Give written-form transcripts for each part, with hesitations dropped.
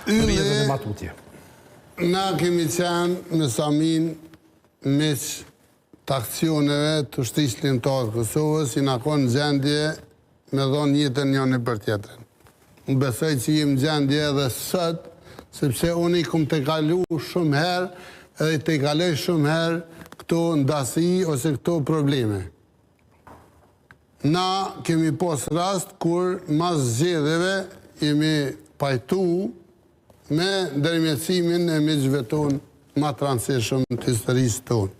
rrjedhën e Matutje. Na kemi qenë në Samin meq të aksioneve të Shtrisë Ligjore të Kosovës, i na konë gjendje me dhonë jetën njëri për tjetrin. Unë besoj që jem gjendje edhe sot, sepse unë i kom të kalu shumë herë edhe të kaloj shumë herë këto ndasi ose këto probleme. Na kemi pos rast kur mas zgjedhjeve jemi pajtu me ndërmjetësimin e miqve tonë ma të rëndësishëm të historisë tonë.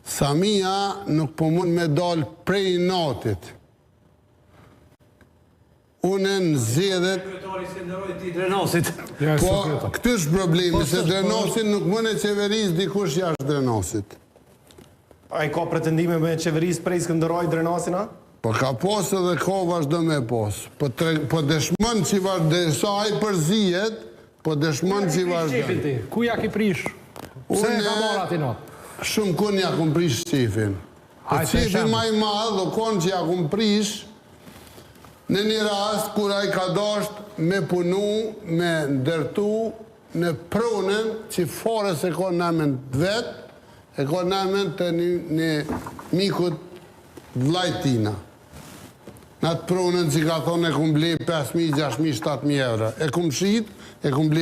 Samia nuk po mund me dalë prej natit. Unë në zgjedhjet... Po, këtë është problemi, se Drenosin nuk mund e qeveris dikush jashtë Drenosit. A i ka pretendime me qeveris prej Skënderaj Drenosina? Po ka posë dhe ka vazhdo me posë. Po dëshmën që vazhdo, sa a i përzijet, po dëshmën që vazhdo. Ku ja ki prish? Pse e ka marrë ati not? Shumë kun ja kum prish qefin. Po qefin ma i madhë dhe konë që ja kum prish, në një rast kur a i ka dasht me punu, me ndërtu në pronën që fare se ka namen të vetë, e ka namen të një mikut vlajtina. Në atë pronën që ka thonë e kum ble 5.000, 6.000, 7.000 euro. E kum shqit, e kum ble